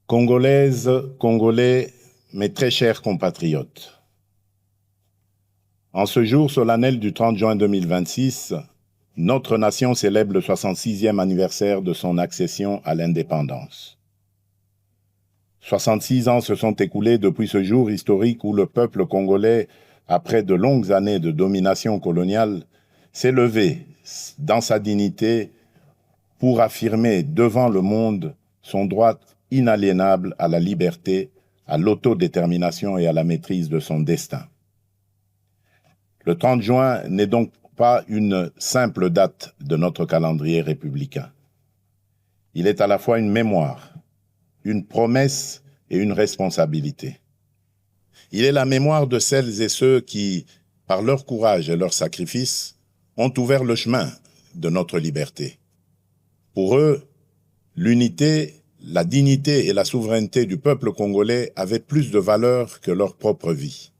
Congolaises, Congolais, mes très chers compatriotes. En ce jour solennel du 30 juin 2026, notre nation célèbre le 66e anniversaire de son accession à l'indépendance. 66 ans se sont écoulés depuis ce jour historique où le peuple congolais, après de longues années de domination coloniale, s'est levé dans sa dignité pour affirmer devant le monde son droit inaliénable à la liberté, à l'autodétermination et à la maîtrise de son destin. Le 30 juin n'est donc pas une simple date de notre calendrier républicain. Il est à la fois une mémoire, une promesse et une responsabilité. Il est la mémoire de celles et ceux qui, par leur courage et leur sacrifice, ont ouvert le chemin de notre liberté. Pour eux, l'unité, la dignité et la souveraineté du peuple congolais avaient plus de valeur que leur propre vie.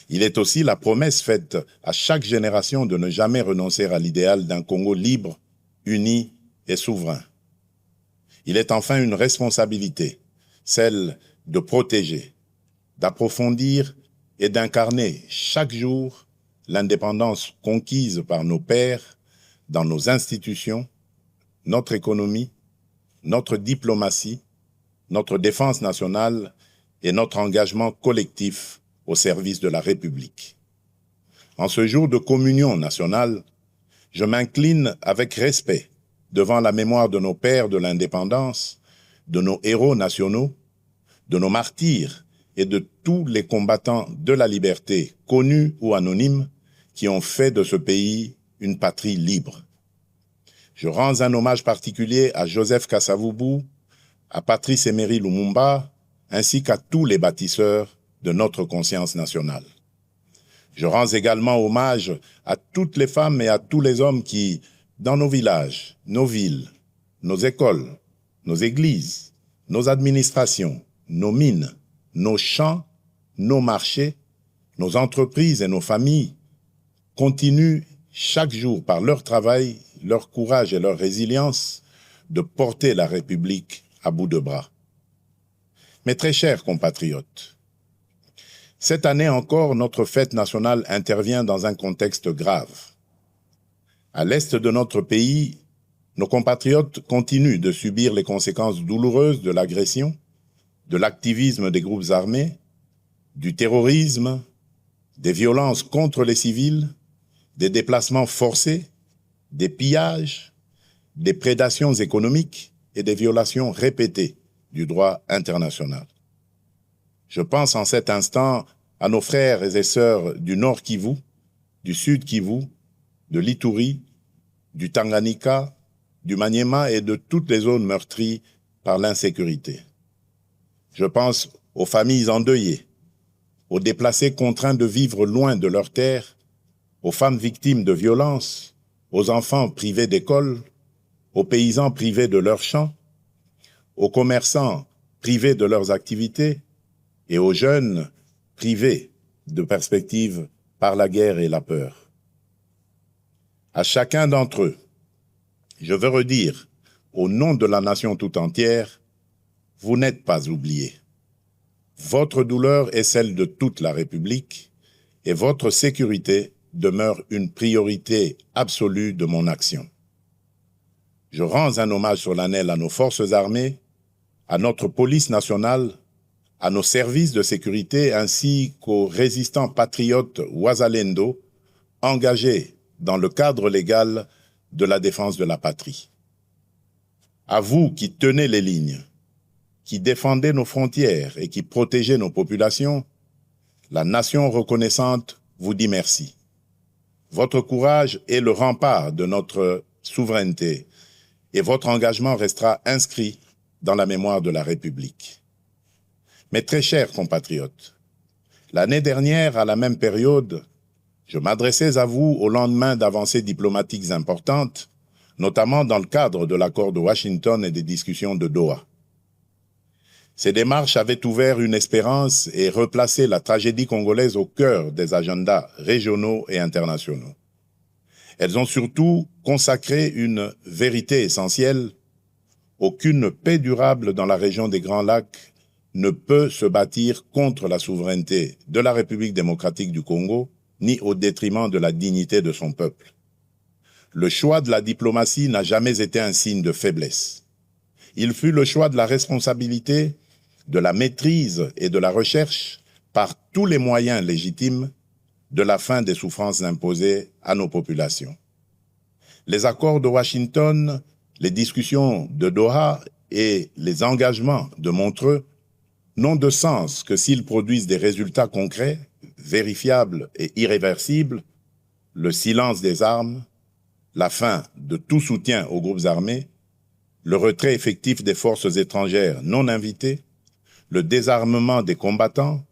Il est aussi la promesse faite à chaque génération de ne jamais renoncer à l'idéal d'un Congo libre, uni et souverain. Il est enfin une responsabilité, celle de protéger, d'approfondir et d'incarner chaque jour l'indépendance conquise par nos pères dans nos institutions, notre économie, notre diplomatie, notre défense nationale et notre engagement collectif au service de la République. En ce jour de communion nationale, je m'incline avec respect devant la mémoire de nos pères de l'indépendance, de nos héros nationaux, de nos martyrs et de tous les combattants de la liberté, connus ou anonymes, qui ont fait de ce pays une patrie libre. Je rends un hommage particulier à Joseph Kasavubu, à Patrice Emery Lumumba, ainsi qu'à tous les bâtisseurs de notre conscience nationale. Je rends également hommage à toutes les femmes et à tous les hommes qui, dans nos villages, nos villes, nos écoles, nos églises, nos administrations, nos mines, nos champs, nos marchés, nos entreprises et nos familles, continuent chaque jour par leur travail, leur courage et leur résilience de porter la République à bout de bras. Mes très chers compatriotes, cette année encore, notre fête nationale intervient dans un contexte grave. À l'est de notre pays, nos compatriotes continuent de subir les conséquences douloureuses de l'agression, de l'activisme des groupes armés, du terrorisme, des violences contre les civils, des déplacements forcés, des pillages, des prédations économiques et des violations répétées du droit international. Je pense en cet instant à nos frères et sœurs du Nord Kivu, du Sud Kivu, de l'Ituri, du Tanganyika, du Maniema et de toutes les zones meurtries par l'insécurité. Je pense aux familles endeuillées, aux déplacés contraints de vivre loin de leurs terres, aux femmes victimes de violences, aux enfants privés d'école, aux paysans privés de leurs champs, aux commerçants privés de leurs activités et aux jeunes privés de perspectives par la guerre et la peur. À chacun d'entre eux, je veux redire, au nom de la nation tout entière, vous n'êtes pas oubliés. Votre douleur est celle de toute la République et votre sécurité demeure une priorité absolue de mon action. Je rends un hommage solennel à nos forces armées, à notre police nationale, à nos services de sécurité ainsi qu'aux résistants patriotes Wazalendo engagés dans le cadre légal de la défense de la patrie. À vous qui tenez les lignes, qui défendez nos frontières et qui protégez nos populations, la nation reconnaissante vous dit merci. Votre courage est le rempart de notre souveraineté et votre engagement restera inscrit dans la mémoire de la République. Mes très chers compatriotes, l'année dernière, à la même période, je m'adressais à vous au lendemain d'avancées diplomatiques importantes, notamment dans le cadre de l'accord de Washington et des discussions de Doha. Ces démarches avaient ouvert une espérance et replacé la tragédie congolaise au cœur des agendas régionaux et internationaux. Elles ont surtout consacré une vérité essentielle: aucune paix durable dans la région des Grands Lacs ne peut se bâtir contre la souveraineté de la République démocratique du Congo, ni au détriment de la dignité de son peuple. Le choix de la diplomatie n'a jamais été un signe de faiblesse. Il fut le choix de la responsabilité, de la maîtrise et de la recherche, par tous les moyens légitimes, de la fin des souffrances imposées à nos populations. Les accords de Washington, les discussions de Doha et les engagements de Montreux n'ont de sens que s'ils produisent des résultats concrets, vérifiables et irréversibles, le silence des armes, la fin de tout soutien aux groupes armés, le retrait effectif des forces étrangères non invitées, le désarmement des combattants,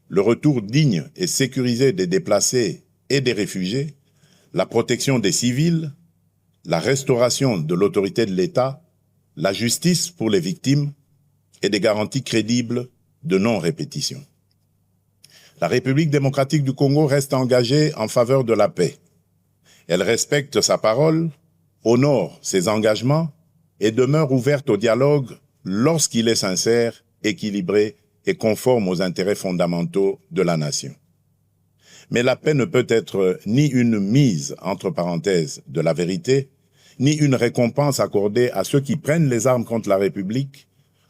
le retour digne et sécurisé des déplacés et des réfugiés, la protection des civils, la restauration de l'autorité de l'État, la justice pour les victimes et des garanties crédibles de non-répétition. La République démocratique du Congo reste engagée en faveur de la paix. Elle respecte sa parole, honore ses engagements et demeure ouverte au dialogue lorsqu'il est sincère, équilibré et conforme aux intérêts fondamentaux de la nation. Mais la paix ne peut être ni une mise entre parenthèses de la vérité, ni une récompense accordée à ceux qui prennent les armes contre la République,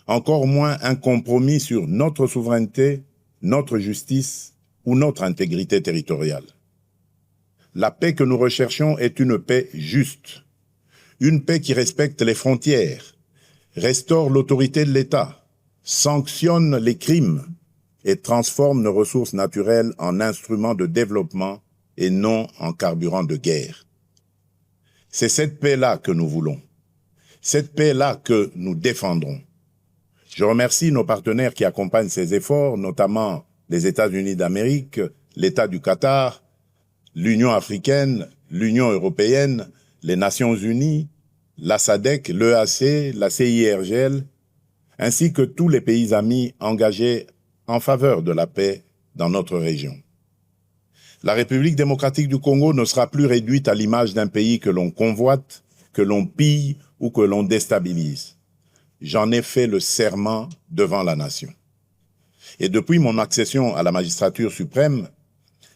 encore moins un compromis sur notre souveraineté, notre justice ou notre intégrité territoriale. La paix que nous recherchons est une paix juste, une paix qui respecte les frontières, restaure l'autorité de l'État, sanctionne les crimes et transforme nos ressources naturelles en instruments de développement et non en carburant de guerre. C'est cette paix-là que nous voulons, cette paix-là que nous défendrons. Je remercie nos partenaires qui accompagnent ces efforts, notamment les États-Unis d'Amérique, l'État du Qatar, l'Union africaine, l'Union européenne, les Nations unies, la SADC, l'EAC, la CIRGL, ainsi que tous les pays amis engagés en faveur de la paix dans notre région. La République démocratique du Congo ne sera plus réduite à l'image d'un pays que l'on convoite, que l'on pille ou que l'on déstabilise. J'en ai fait le serment devant la nation. Et depuis mon accession à la magistrature suprême,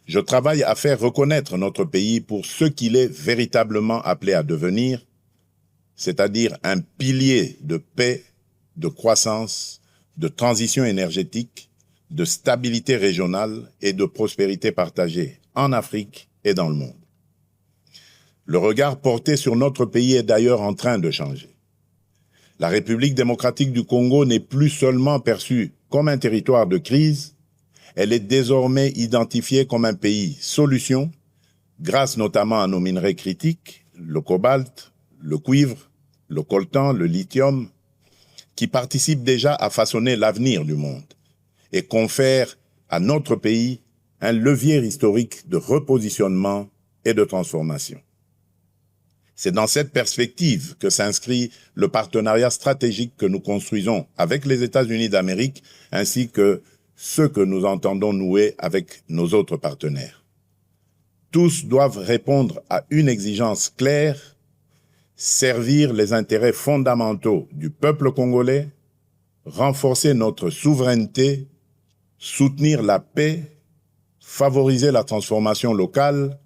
je travaille à faire reconnaître notre pays pour ce qu'il est véritablement appelé à devenir, c'est-à-dire un pilier de paix, de croissance, de transition énergétique, de stabilité régionale et de prospérité partagée en Afrique et dans le monde. Le regard porté sur notre pays est d'ailleurs en train de changer. La République démocratique du Congo n'est plus seulement perçue comme un territoire de crise, elle est désormais identifiée comme un pays solution, grâce notamment à nos minerais critiques, le cobalt, le cuivre, le coltan, le lithium, qui participent déjà à façonner l'avenir du monde et confèrent à notre pays un levier historique de repositionnement et de transformation. C'est dans cette perspective que s'inscrit le partenariat stratégique que nous construisons avec les États-Unis d'Amérique, ainsi que ceux que nous entendons nouer avec nos autres partenaires. Tous doivent répondre à une exigence claire: servir les intérêts fondamentaux du peuple congolais, renforcer notre souveraineté, soutenir la paix, favoriser la transformation locale,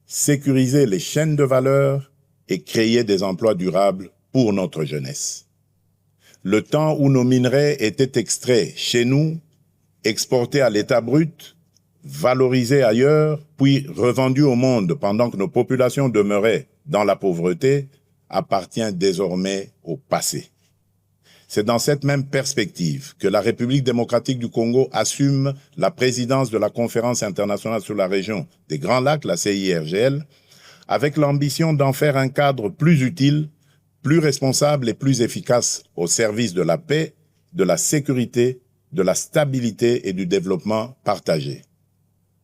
sécuriser les chaînes de valeur et créer des emplois durables pour notre jeunesse. Le temps où nos minerais étaient extraits chez nous, exportés à l'état brut, valorisés ailleurs, puis revendus au monde pendant que nos populations demeuraient dans la pauvreté, appartient désormais au passé. C'est dans cette même perspective que la République démocratique du Congo assume la présidence de la Conférence internationale sur la région des Grands Lacs, la CIRGL, avec l'ambition d'en faire un cadre plus utile, plus responsable et plus efficace au service de la paix, de la sécurité, de la stabilité et du développement partagé.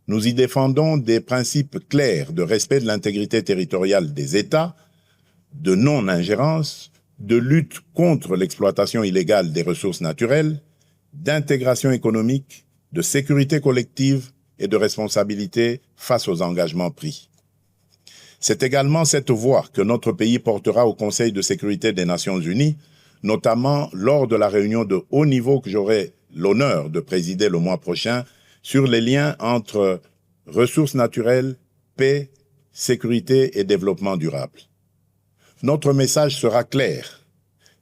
Nous y défendons des principes clairs de respect de l'intégrité territoriale des États, de non-ingérence, de lutte contre l'exploitation illégale des ressources naturelles, d'intégration économique, de sécurité collective et de responsabilité face aux engagements pris. C'est également cette voix que notre pays portera au Conseil de sécurité des Nations Unies, notamment lors de la réunion de haut niveau que j'aurai l'honneur de présider le mois prochain sur les liens entre ressources naturelles, paix, sécurité et développement durable. Notre message sera clair.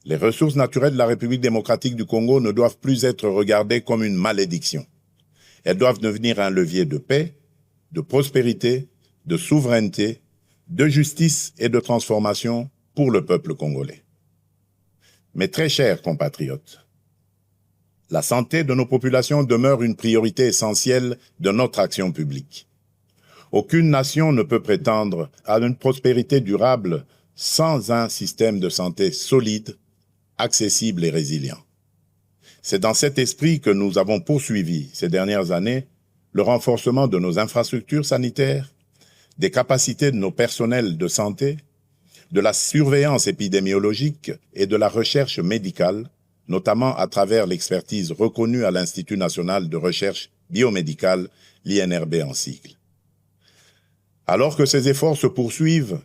Les ressources naturelles de la République démocratique du Congo ne doivent plus être regardées comme une malédiction. Elles doivent devenir un levier de paix, de prospérité, de souveraineté, de justice et de transformation pour le peuple congolais. Mes très chers compatriotes, la santé de nos populations demeure une priorité essentielle de notre action publique. Aucune nation ne peut prétendre à une prospérité durable sans un système de santé solide, accessible et résilient. C'est dans cet esprit que nous avons poursuivi ces dernières années le renforcement de nos infrastructures sanitaires, des capacités de nos personnels de santé, de la surveillance épidémiologique et de la recherche médicale, notamment à travers l'expertise reconnue à l'Institut national de recherche biomédicale, l'INRB en sigle. Alors que ces efforts se poursuivent,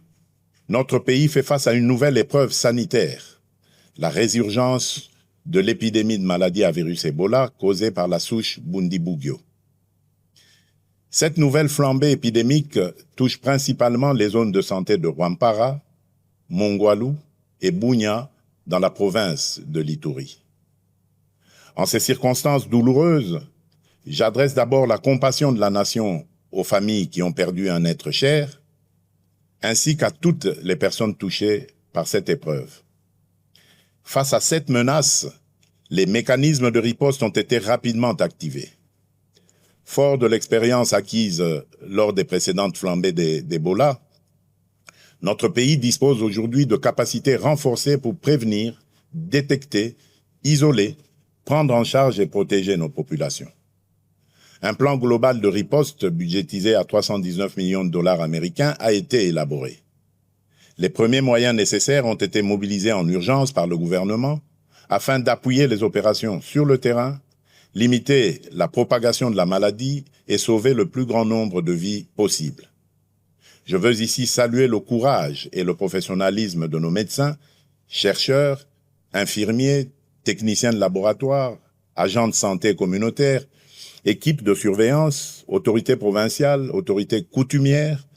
notre pays fait face à une nouvelle épreuve sanitaire, la résurgence de l'épidémie de maladie à virus Ebola causée par la souche Bundibugyo. Cette nouvelle flambée épidémique touche principalement les zones de santé de Rwampara, Mongwalu et Bunia dans la province de l'Ituri. En ces circonstances douloureuses, j'adresse d'abord la compassion de la nation aux familles qui ont perdu un être cher, ainsi qu'à toutes les personnes touchées par cette épreuve. Face à cette menace, les mécanismes de riposte ont été rapidement activés. Fort de l'expérience acquise lors des précédentes flambées d'Ebola, notre pays dispose aujourd'hui de capacités renforcées pour prévenir, détecter, isoler, prendre en charge et protéger nos populations. Un plan global de riposte budgétisé à 319 millions de dollars américains a été élaboré. Les premiers moyens nécessaires ont été mobilisés en urgence par le gouvernement afin d'appuyer les opérations sur le terrain, limiter la propagation de la maladie et sauver le plus grand nombre de vies possible. Je veux ici saluer le courage et le professionnalisme de nos médecins, chercheurs, infirmiers, techniciens de laboratoire, agents de santé communautaires, équipes de surveillance, autorités provinciales, autorités coutumières,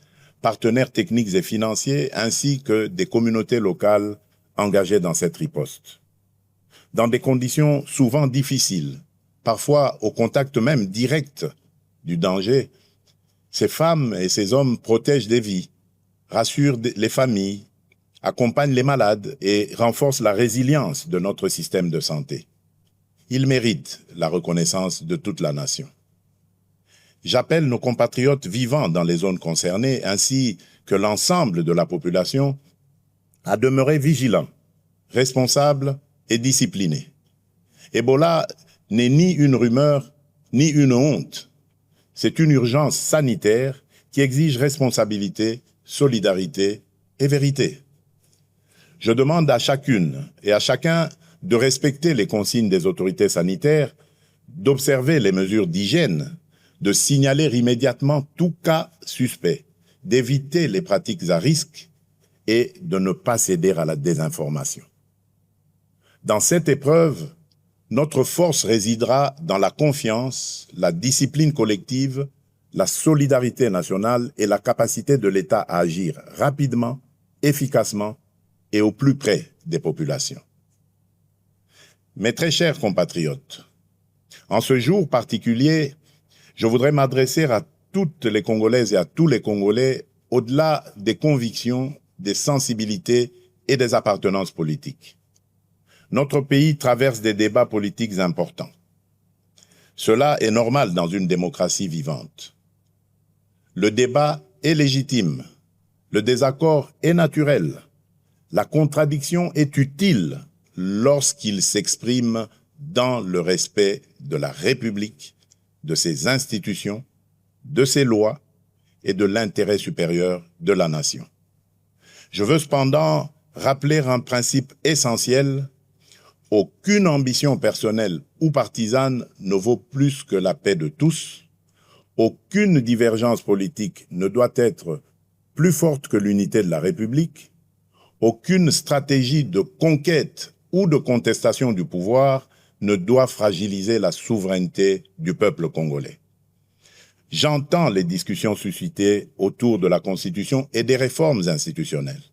partenaires techniques et financiers, ainsi que des communautés locales engagées dans cette riposte. Dans des conditions souvent difficiles, parfois au contact même direct du danger, ces femmes et ces hommes protègent des vies, rassurent les familles, accompagnent les malades et renforcent la résilience de notre système de santé. Ils méritent la reconnaissance de toute la nation. J'appelle nos compatriotes vivant dans les zones concernées, ainsi que l'ensemble de la population, à demeurer vigilants, responsables et disciplinés. Ebola n'est ni une rumeur, ni une honte. C'est une urgence sanitaire qui exige responsabilité, solidarité et vérité. Je demande à chacune et à chacun de respecter les consignes des autorités sanitaires, d'observer les mesures d'hygiène, de signaler immédiatement tout cas suspect, d'éviter les pratiques à risque et de ne pas céder à la désinformation. Dans cette épreuve, notre force résidera dans la confiance, la discipline collective, la solidarité nationale et la capacité de l'État à agir rapidement, efficacement et au plus près des populations. Mes très chers compatriotes, en ce jour particulier, je voudrais m'adresser à toutes les Congolaises et à tous les Congolais au-delà des convictions, des sensibilités et des appartenances politiques. Notre pays traverse des débats politiques importants. Cela est normal dans une démocratie vivante. Le débat est légitime, le désaccord est naturel, la contradiction est utile lorsqu'il s'exprime dans le respect de la République, de ses institutions, de ses lois et de l'intérêt supérieur de la nation. Je veux cependant rappeler un principe essentiel: aucune ambition personnelle ou partisane ne vaut plus que la paix de tous. Aucune divergence politique ne doit être plus forte que l'unité de la République. Aucune stratégie de conquête ou de contestation du pouvoir ne doit fragiliser la souveraineté du peuple congolais. J'entends les discussions suscitées autour de la Constitution et des réformes institutionnelles.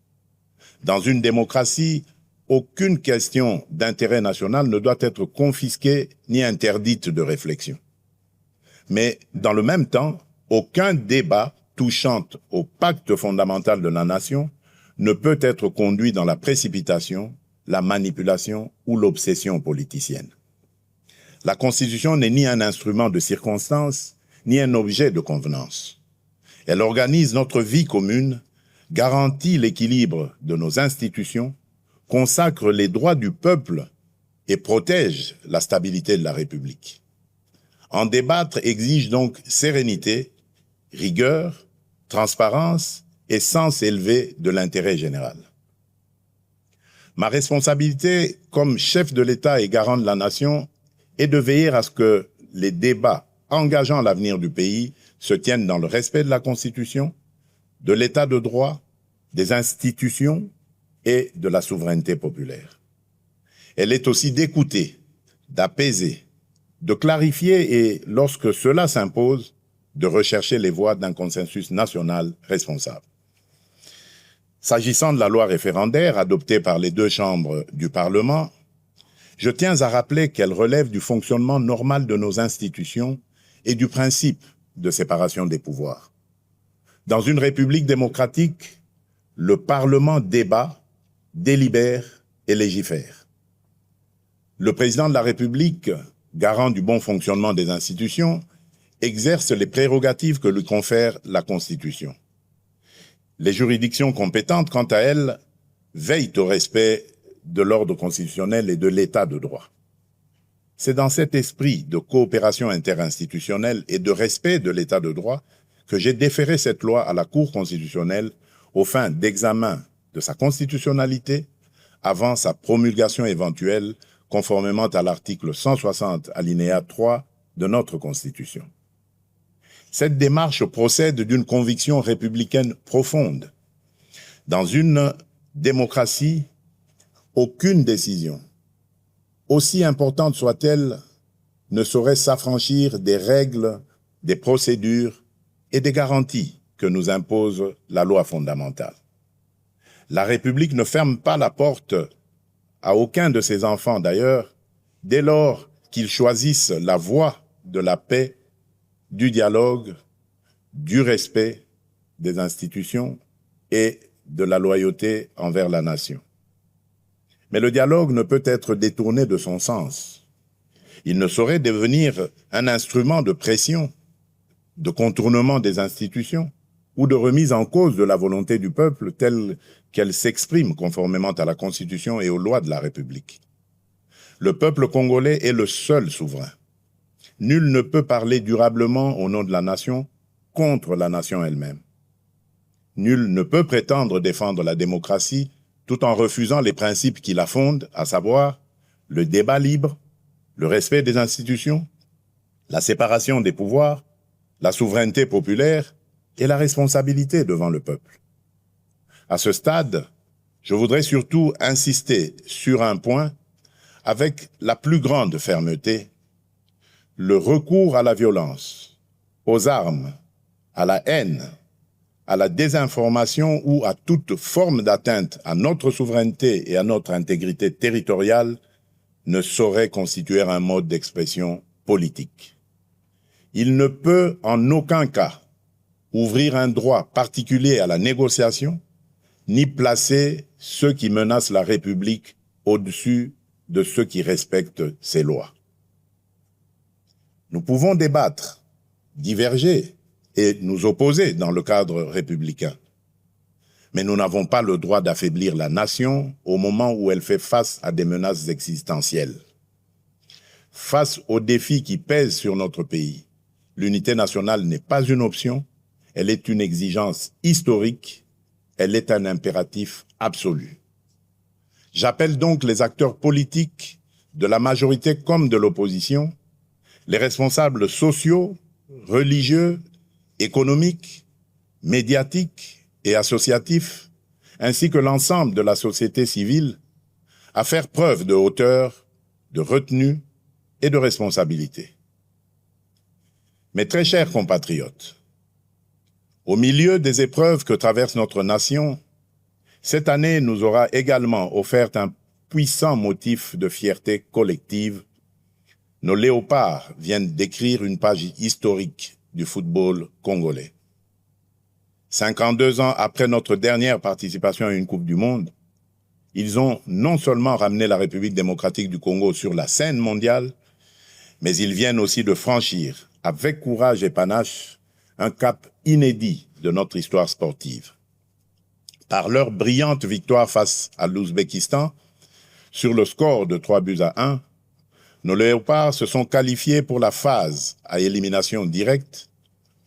Dans une démocratie, aucune question d'intérêt national ne doit être confisquée ni interdite de réflexion. Mais dans le même temps, aucun débat touchant au pacte fondamental de la nation ne peut être conduit dans la précipitation, la manipulation ou l'obsession politicienne. La Constitution n'est ni un instrument de circonstance, ni un objet de convenance. Elle organise notre vie commune, garantit l'équilibre de nos institutions, consacre les droits du peuple et protège la stabilité de la République. En débattre exige donc sérénité, rigueur, transparence et sens élevé de l'intérêt général. Ma responsabilité comme chef de l'État et garant de la nation est de veiller à ce que les débats engageant l'avenir du pays se tiennent dans le respect de la Constitution, de l'État de droit, des institutions et de la souveraineté populaire. Elle est aussi d'écouter, d'apaiser, de clarifier et, lorsque cela s'impose, de rechercher les voies d'un consensus national responsable. S'agissant de la loi référendaire adoptée par les deux chambres du Parlement, je tiens à rappeler qu'elle relève du fonctionnement normal de nos institutions et du principe de séparation des pouvoirs. Dans une république démocratique, le Parlement débat, délibère et légifère. Le président de la République, garant du bon fonctionnement des institutions, exerce les prérogatives que lui confère la Constitution. Les juridictions compétentes, quant à elles, veillent au respect de l'ordre constitutionnel et de l'état de droit. C'est dans cet esprit de coopération interinstitutionnelle et de respect de l'état de droit que j'ai déféré cette loi à la Cour constitutionnelle aux fins d'examen de sa constitutionnalité avant sa promulgation éventuelle conformément à l'article 160 alinéa 3 de notre Constitution. Cette démarche procède d'une conviction républicaine profonde. Dans une démocratie, aucune décision, aussi importante soit-elle, ne saurait s'affranchir des règles, des procédures et des garanties que nous impose la loi fondamentale. La République ne ferme pas la porte à aucun de ses enfants d'ailleurs, dès lors qu'ils choisissent la voie de la paix, du dialogue, du respect des institutions et de la loyauté envers la nation. Mais le dialogue ne peut être détourné de son sens. Il ne saurait devenir un instrument de pression, de contournement des institutions ou de remise en cause de la volonté du peuple telle qu'elle s'exprime conformément à la Constitution et aux lois de la République. Le peuple congolais est le seul souverain. Nul ne peut parler durablement au nom de la nation contre la nation elle-même. Nul ne peut prétendre défendre la démocratie tout en refusant les principes qui la fondent, à savoir le débat libre, le respect des institutions, la séparation des pouvoirs, la souveraineté populaire et la responsabilité devant le peuple. À ce stade, je voudrais surtout insister sur un point avec la plus grande fermeté: le recours à la violence, aux armes, à la haine, à la désinformation ou à toute forme d'atteinte à notre souveraineté et à notre intégrité territoriale ne saurait constituer un mode d'expression politique. Il ne peut en aucun cas ouvrir un droit particulier à la négociation, ni placer ceux qui menacent la République au-dessus de ceux qui respectent ses lois. Nous pouvons débattre, diverger et nous opposer dans le cadre républicain. Mais nous n'avons pas le droit d'affaiblir la nation au moment où elle fait face à des menaces existentielles. Face aux défis qui pèsent sur notre pays, l'unité nationale n'est pas une option, elle est une exigence historique, elle est un impératif absolu. J'appelle donc les acteurs politiques, de la majorité comme de l'opposition, les responsables sociaux, religieux, économiques, médiatiques et associatifs, ainsi que l'ensemble de la société civile, à faire preuve de hauteur, de retenue et de responsabilité. Mes très chers compatriotes, au milieu des épreuves que traverse notre nation, cette année nous aura également offert un puissant motif de fierté collective. Nos léopards viennent d'écrire une page historique du football congolais. 52 ans après notre dernière participation à une Coupe du Monde, ils ont non seulement ramené la République démocratique du Congo sur la scène mondiale, mais ils viennent aussi de franchir, avec courage et panache, un cap inédit de notre histoire sportive. Par leur brillante victoire face à l'Ouzbékistan, sur le score de 3-1, nos léopards se sont qualifiés pour la phase à élimination directe,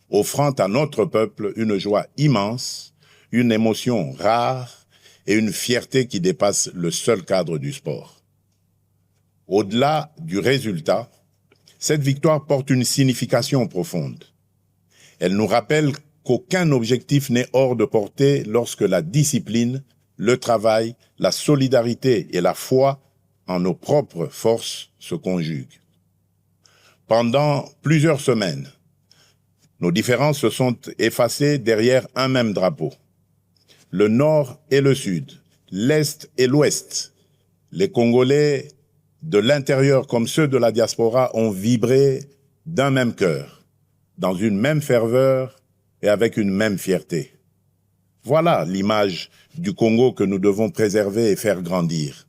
offrant à notre peuple une joie immense, une émotion rare et une fierté qui dépasse le seul cadre du sport. Au-delà du résultat, cette victoire porte une signification profonde. Elle nous rappelle qu'aucun objectif n'est hors de portée lorsque la discipline, le travail, la solidarité et la foi en nos propres forces se conjuguent. Pendant plusieurs semaines, nos différences se sont effacées derrière un même drapeau. Le Nord et le Sud, l'Est et l'Ouest, les Congolais de l'intérieur comme ceux de la diaspora ont vibré d'un même cœur, dans une même ferveur et avec une même fierté. Voilà l'image du Congo que nous devons préserver et faire grandir.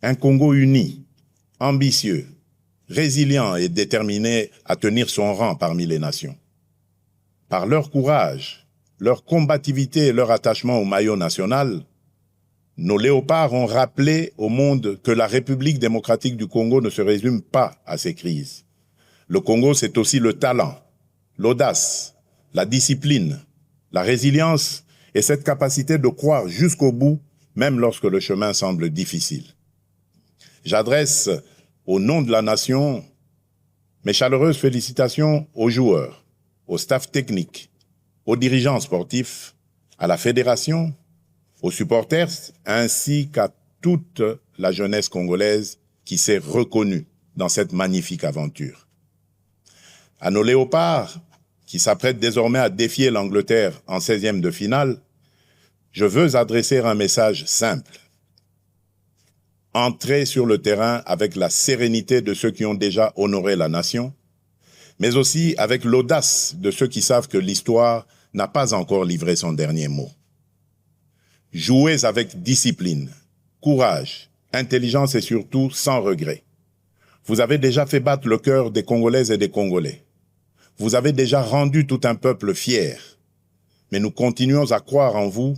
Un Congo uni, ambitieux, résilient et déterminé à tenir son rang parmi les nations. Par leur courage, leur combativité et leur attachement au maillot national, nos léopards ont rappelé au monde que la République démocratique du Congo ne se résume pas à ses crises. Le Congo, c'est aussi le talent, l'audace, la discipline, la résilience et cette capacité de croire jusqu'au bout, même lorsque le chemin semble difficile. J'adresse, au nom de la nation, mes chaleureuses félicitations aux joueurs, au staff technique, aux dirigeants sportifs, à la fédération, aux supporters, ainsi qu'à toute la jeunesse congolaise qui s'est reconnue dans cette magnifique aventure. À nos léopards, qui s'apprêtent désormais à défier l'Angleterre en 16e de finale, je veux adresser un message simple. Entrez sur le terrain avec la sérénité de ceux qui ont déjà honoré la nation, mais aussi avec l'audace de ceux qui savent que l'histoire n'a pas encore livré son dernier mot. Jouez avec discipline, courage, intelligence et surtout sans regret. Vous avez déjà fait battre le cœur des Congolaises et des Congolais. Vous avez déjà rendu tout un peuple fier. Mais nous continuons à croire en vous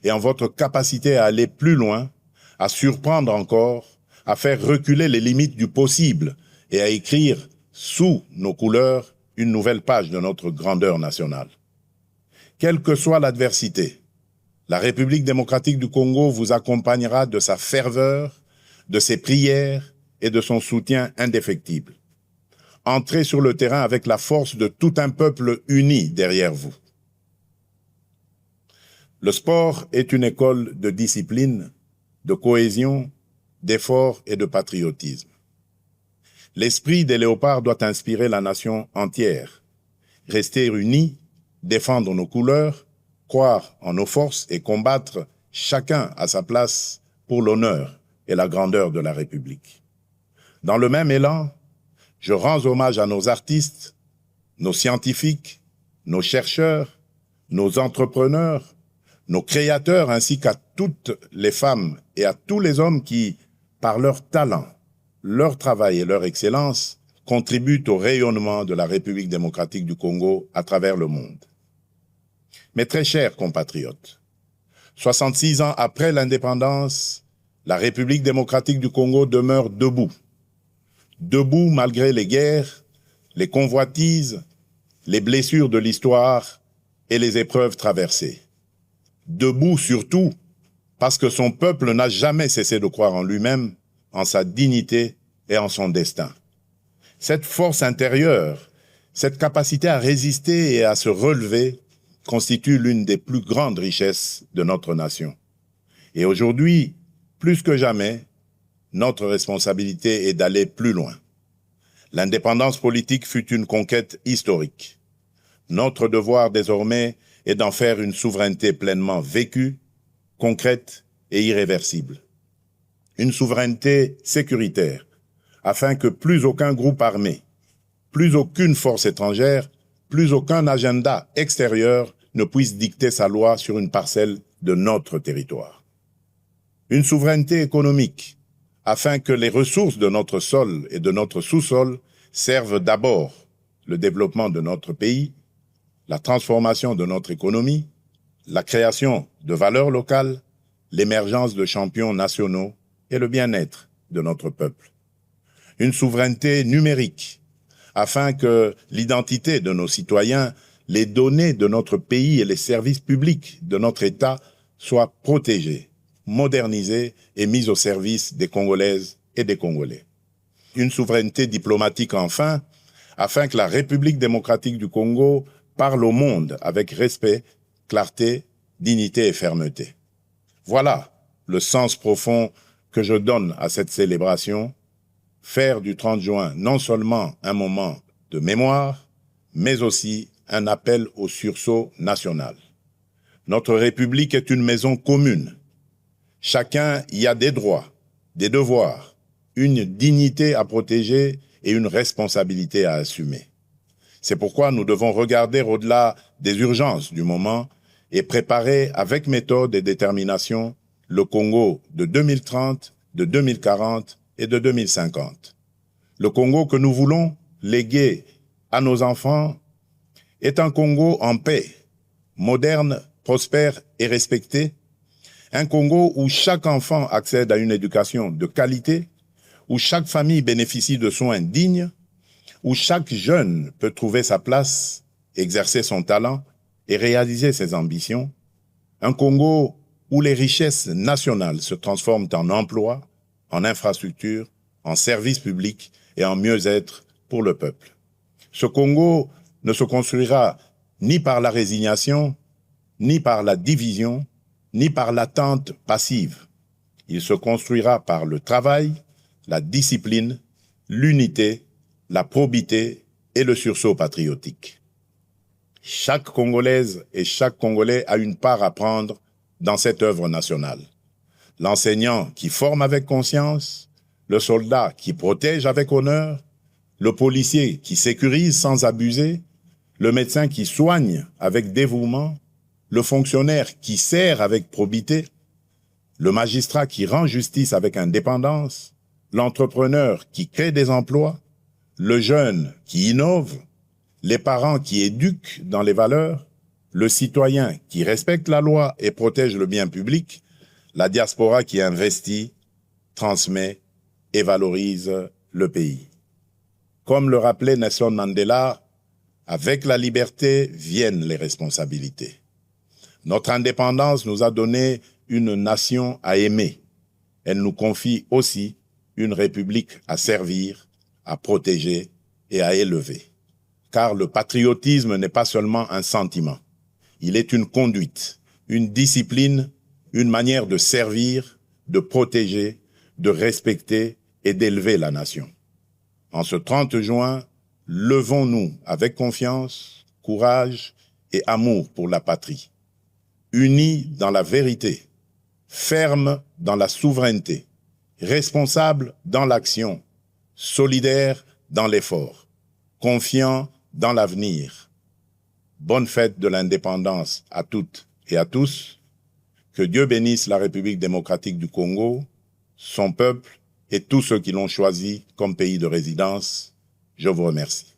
et en votre capacité à aller plus loin, à surprendre encore, à faire reculer les limites du possible et à écrire, sous nos couleurs, une nouvelle page de notre grandeur nationale. Quelle que soit l'adversité, la République démocratique du Congo vous accompagnera de sa ferveur, de ses prières et de son soutien indéfectible. Entrez sur le terrain avec la force de tout un peuple uni derrière vous. Le sport est une école de discipline, de cohésion, d'effort et de patriotisme. L'esprit des léopards doit inspirer la nation entière. Rester unis, défendre nos couleurs, croire en nos forces et combattre chacun à sa place pour l'honneur et la grandeur de la République. Dans le même élan, je rends hommage à nos artistes, nos scientifiques, nos chercheurs, nos entrepreneurs, nos créateurs ainsi qu'à toutes les femmes et à tous les hommes qui, par leur talent, leur travail et leur excellence, contribuent au rayonnement de la République démocratique du Congo à travers le monde. Mes très chers compatriotes, 66 ans après l'indépendance, la République démocratique du Congo demeure debout. Debout malgré les guerres, les convoitises, les blessures de l'histoire et les épreuves traversées. Debout surtout parce que son peuple n'a jamais cessé de croire en lui-même, en sa dignité et en son destin. Cette force intérieure, cette capacité à résister et à se relever constitue l'une des plus grandes richesses de notre nation. Et aujourd'hui, plus que jamais, notre responsabilité est d'aller plus loin. L'indépendance politique fut une conquête historique. Notre devoir désormais est d'en faire une souveraineté pleinement vécue, concrète et irréversible. Une souveraineté sécuritaire, afin que plus aucun groupe armé, plus aucune force étrangère, plus aucun agenda extérieur ne puisse dicter sa loi sur une parcelle de notre territoire. Une souveraineté économique, afin que les ressources de notre sol et de notre sous-sol servent d'abord le développement de notre pays, la transformation de notre économie, la création de valeurs locales, l'émergence de champions nationaux et le bien-être de notre peuple. Une souveraineté numérique, afin que l'identité de nos citoyens, les données de notre pays et les services publics de notre État soient protégés, modernisés et mis au service des Congolaises et des Congolais. Une souveraineté diplomatique enfin, afin que la République démocratique du Congo parle au monde avec respect, clarté, dignité et fermeté. Voilà le sens profond que je donne à cette célébration, faire du 30 juin non seulement un moment de mémoire, mais aussi un appel au sursaut national. Notre République est une maison commune. Chacun y a des droits, des devoirs, une dignité à protéger et une responsabilité à assumer. C'est pourquoi nous devons regarder au-delà des urgences du moment et préparer avec méthode et détermination le Congo de 2030, de 2040 et de 2050. Le Congo que nous voulons léguer à nos enfants est un Congo en paix, moderne, prospère et respecté, un Congo où chaque enfant accède à une éducation de qualité, où chaque famille bénéficie de soins dignes, où chaque jeune peut trouver sa place, exercer son talent et réaliser ses ambitions, un Congo où les richesses nationales se transforment en emplois, en infrastructures, en services publics et en mieux-être pour le peuple. Ce Congo ne se construira ni par la résignation, ni par la division, ni par l'attente passive. Il se construira par le travail, la discipline, l'unité, la probité et le sursaut patriotique. Chaque Congolaise et chaque Congolais a une part à prendre dans cette œuvre nationale. L'enseignant qui forme avec conscience, le soldat qui protège avec honneur, le policier qui sécurise sans abuser, le médecin qui soigne avec dévouement, le fonctionnaire qui sert avec probité, le magistrat qui rend justice avec indépendance, l'entrepreneur qui crée des emplois, le jeune qui innove, les parents qui éduquent dans les valeurs, le citoyen qui respecte la loi et protège le bien public, la diaspora qui investit, transmet et valorise le pays. Comme le rappelait Nelson Mandela, avec la liberté viennent les responsabilités. Notre indépendance nous a donné une nation à aimer. Elle nous confie aussi une république à servir, à protéger et à élever. Car le patriotisme n'est pas seulement un sentiment. Il est une conduite, une discipline, une manière de servir, de protéger, de respecter et d'élever la nation. En ce 30 juin, levons-nous avec confiance, courage et amour pour la patrie. Unis dans la vérité, fermes dans la souveraineté, responsables dans l'action, solidaires dans l'effort, confiants dans l'avenir. Bonne fête de l'indépendance à toutes et à tous. Que Dieu bénisse la République démocratique du Congo, son peuple et tous ceux qui l'ont choisi comme pays de résidence. Je vous remercie.